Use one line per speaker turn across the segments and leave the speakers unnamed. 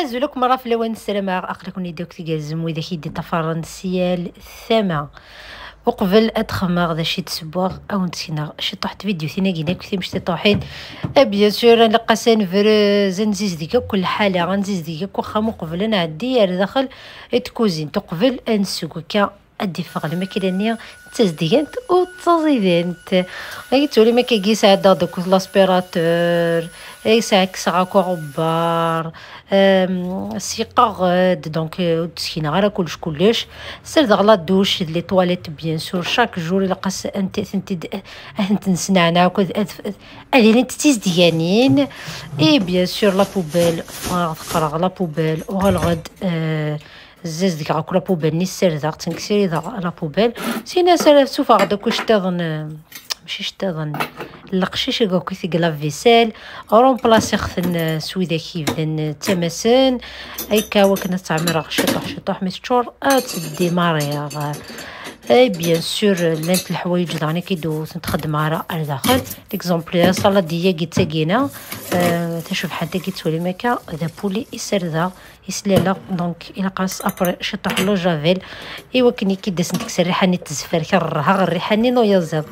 أزولك مرة في لوان السلامة أقلكم يدوك تيجازم وإذا كيدي فرنسيال الثامة وقبل أدخماغ ذا شي تسبوغ أو نتسينا شي طحت فيديو ثينا كينا كثي مش تطوحين بيان سور نلقى سنفر زنزيز ديكا كل حالة غنزيز ديكا وخا مقبل نعدي داخل تكوزين تقبل نسوق كا أدي فغل الماكينة تزدينت و تزيدنت تولي ما كيقيس عدا دوك لاسبيراتور يساعك ساعكو غبار سيقاغد دونك تسكينا غير كلش سير دغلا دوش لي طواليت بيان سور شاك جور الا انت نسنعنا وكذا اللي انت تزديانين اي بيان سور لا بوبيل تقرا لا بوبيل وغالغد زاز ديك غاكو لا بوبيل ني سير داك تنكسيري لا بوبيل سينا سير سوف غداك واش تظن ماشي شتظن القشيش كاكو ثيك لافيسيل رومبلاسي خثن سويداكي بدن تماسن اي كاوا كنا تعمر شطوح ميستشور تدي ماريا اي بيان سور لانت الحوايج داني كيدو تخدم على داخل ليكزومبل صاله ديا كيتاكينا تشوف حتى كيتولي مكا ذا بولي يسر ذا يسلالا دونك الى قاس ابري شطوح لو جافيل ايوا كني كيداس نتكسر ريحاني تزفر كرها الريحاني نو يزاد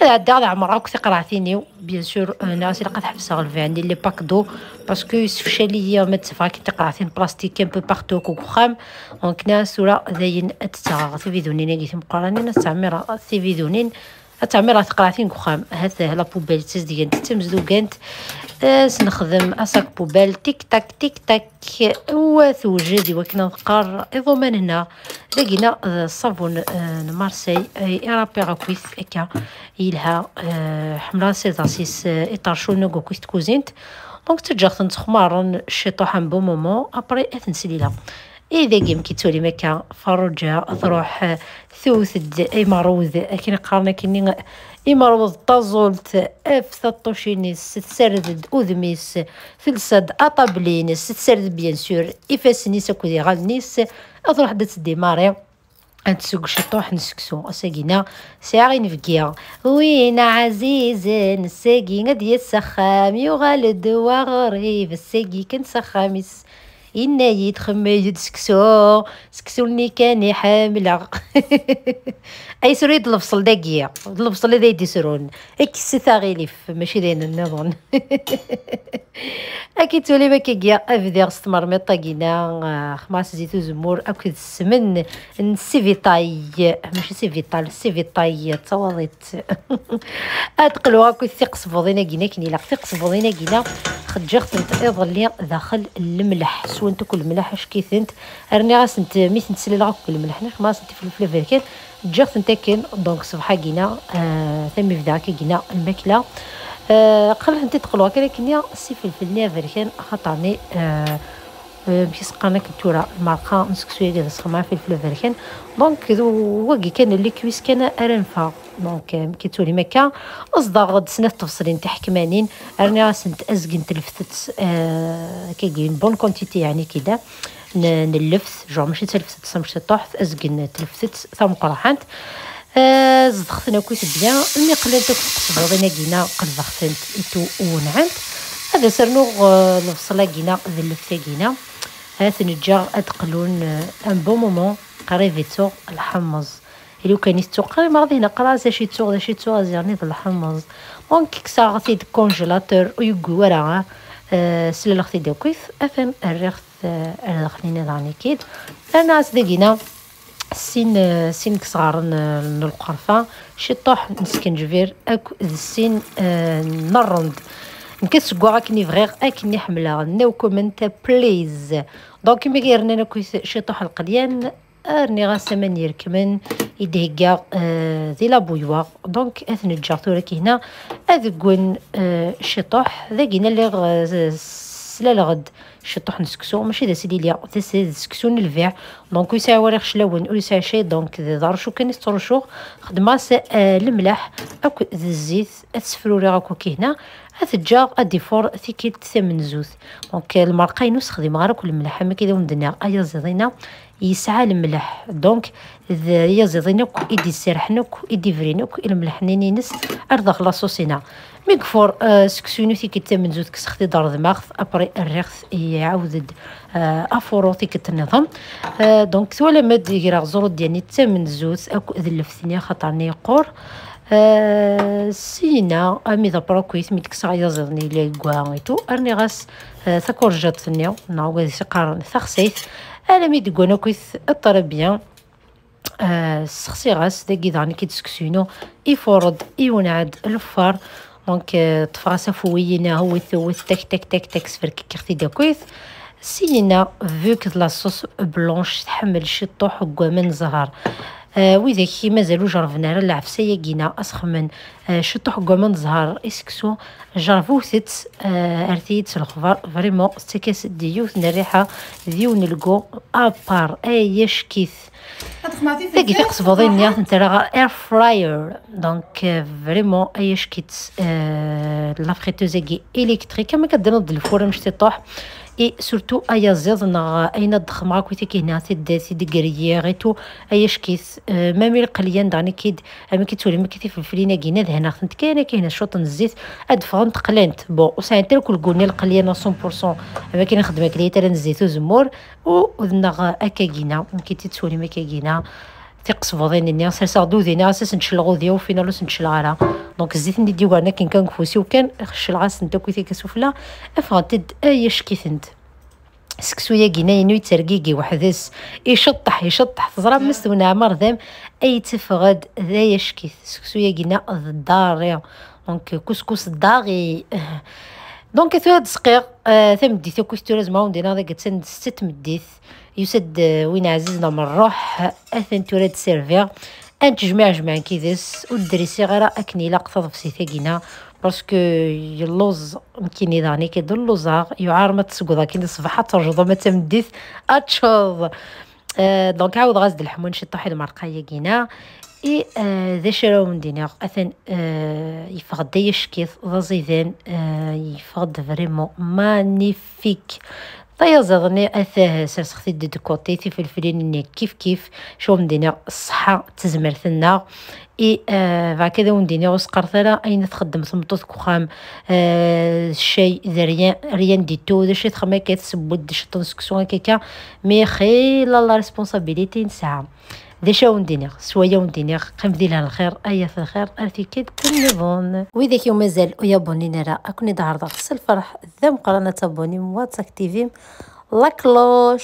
هذا عمرها كنت قرعتيني بيان سور ناس اللي قد حبسها غلفي عندي لي باك دو باسكو يسفشا ليا ما تسفا كي تقرعتين بلاستيك ان بو بارتو كوخام دونك ناس ولا زين اتساغ تيفيدونين نيجي مقارنين استعمر تيفيدونين تعميرها تقرعتين كوخام هذا لا بوبيل تزديان تمزدوكانت سنخدم اساك بوبيل تيك تاك تيك تاك وثوجدي وكنا نقار اضمن هنا لقينا الصابون مارسي ايرابي غاكويث اكا يلها حمرا سيزاسيس ايطارشو نوكو كويث تكوزينت دونك تجاخت نتخمارن الشيطوح ان بو مومون ابري اثنسليلا إذا جيم كيتولي مكا فرجة تروح ثوث أي مروذ كنا قارنا كني أي مروذ تزولت أفتطوشينيس تسرد أذميس ثلثد أطابلينيس تسرد بيان سور إفاسنيس أكودي غالنيس أتروح دات ديماري نتسوق شطوح نسكسو أساقينا ساعي نفقيا وين عزيز نساقي غادي يسخام يغالد وغريب الساقي كان سخاميس إنا يتخميد سكسولني كاني حاملة أي سريد الفصل داقية الفصل ذا يدسرون اكسي ثاغيليف ماشي داين النظن أكيد تولي بكيكيا أفدير استمر مطاقينا خماس زيتو زمور أكيد السمن السيفيتاي ماشي سيفيتال السيفيتاي تواضيت أتقلوا أكيد ثيق صفوضينا كينا كني لا ثيق صفوضينا كينا خجغت انت ايضا لي داخل الملح سوى كل الملح اش كيثنت راني غاسنت ميت نتسلل غاك الملح ناش ما سنت فلفل فيركين جغت انت كاين دونك صبحه كينا ثمي في داك كينا الماكله قال انت تقلوا ولكن يا سي فلفل نيا فيركين خاطرني باش سقانا كنتورا المارقه نسكسوي كذا سخما فلفل فيركين دونك واقي كان اللي كويس كان ارنفا دونك كيتولي مكا اصدق غد سنه تفصلين تحكمانين راني راسنت ازقن تلفتت كيجين بون كونتيتي يعني كذا نلفت جو ماشي تلفتت سمش طاحت ازقن تلفتت ثم قرحنت زدختنا كويس بيان مي قللت تقصدنا كينا قلبختنت ايتو ونعنت هذا سرنو الفصله كينا ذلفت كينا هاث نجا ادقلون ان بون مومون قريفيتو الحمص لو كان يتسوق ما غادي نقرا شي تسوق شي تسوق زيرني الحمص دونك كسا غادي الكونجيلاتور ويغورا سلا لختي دوكيف افهم الريخ الخلينا داني كيد انا صدقينا سين كصغار القرفه شي طوح نسكنجفير اكو السين نرند نكسكو راكني فغير اكني حمله نو كومنت بليز دونك مي غيرنا انا كويس شي طوح القليان راني غاسه من يركمن يدهكا ذي لابويوا دونك اثن الجارتو راكي هنا اذكون الشطوح ذاكينا اللي سلا لغد الشطوح نسكسو ماشي ذا سيدي ليا نسكسو نلفيع دونك يساع وريخ شلاون ويساع شي دونك دارشو كان يسترشو خدمه الملح اكو الزيت السفروري راكو كي هنا هتجار اديفور ثيكيت ثمن زوث دونك المرقه ينوس خدمه غير كل الملح ما كيداو ندنا ايا زيدينا يسعى الملح. دونك يا زيدينك إدي سرحنك إدي فرينك الملح نينينس أرض خلاصوسينا ميكفور سكسونو تي كتامن زود كسختي دار دماغ أبري الريخ يعاود أفورو تي كتنظم. دونك تولا ماد يرا زرو ديالني تامن زود أكو ذلفتني خاطرني قور سينا امي ضبرا كويس ميدك صغير زرني لي كوايتو ارني غاس ثكورجات ثنيا نعاود سقار ثخسيت انا ميد كوانا كويس الطربيان سخسي غاس داكي داني كيتسكسينو يفرض يونعد الفار دونك تفراسا فوينا هو ثوث تك تك تك تك سفرك كيختي دا كويس سينا فوك لاصوص بلونش تحمل شي طوح كوامان زهر وإذا كي مازالو جربنا العفسه ياكينا اسخمن شطح كوامان زهر اسكسو جربوثت ارتيت الخبر فريمون تكاس ديوث الريحه ديو نلقو ابار ايش كيث تاكي تقصبضين نيا نترا اير فراير دونك فريمون ايش كيت لا فريتوز الكتريك كما كدنض الفرن مش تطوح اي سورتو ايا زيضنا اين الضخ معاك ويتي كينا تداتي دكرييغيتو اياش كيس مامي القليان داني كيد اما كيتولي ما كيتي فلفلينا كينا هنا خنت كاينه شوط الزيت ادفغنت قلنت بون وساعتها كل قلنا القليان 100% اما كاين خدمه كليتا نزيتو زمور ودنا اكاكينا كيتي تسولي ما كاكينا تقصفضين الناس سالسا دودينا اساس نشلغو ديو فينا لوس نشلغالا دونك الزيت ندي ديوغانا كين كان كفوسي وكان خشلغاس نتا كويتي كسوفلا افغتد ايش كيثنت سكسويا كيناينو يترقيقي وحدس يشطح تزرب مستونا عمر ذام اي تفغد ذا يشكيث سكسويا كينا الداري دونك كسكس داغي دونك ثلاث دقائق ثم ديث كوستو لازم ندير هذا قد 6 مديث يسد وين عزيزنا من الروح اثن توراد سيرفير انت جمع كيدس ودريسي غير اكني لاقطه في سيثاكينا باسكو يلوز مكيني داني كيدو اللوزاغ يعار ما تسقوضا كي صباحات ترجض ما تمديث اتشوض دونك عاود غاز الحمون نشي طاحي المرقايه كينا اي ذا شراو من دينار اثن يفقد يشكيث ضزيذان يفقد فريمون مانيفيك طيا زادني اثاه سرسختي دي كوتي في الفلفلين كيف شو مدينا الصحه تزمرتنا اي هكذا وندينا وسقرتنا اين تخدم ثمطوط كخام شي ريان دي تو داش تخما كتسبود داش تنسكسيون كيكا مي خي لا ريسبونسابيلتي نسعى ديشا وندينيغ سوايا وندينيغ قيم ديالها الخير ايا في الخير ارتي كيد كل بون واذا كيو مازال ويابونينا راه اكوني دار خص الفرح ذا مقرنه تابوني واتس اكتيفيم لا كلوش.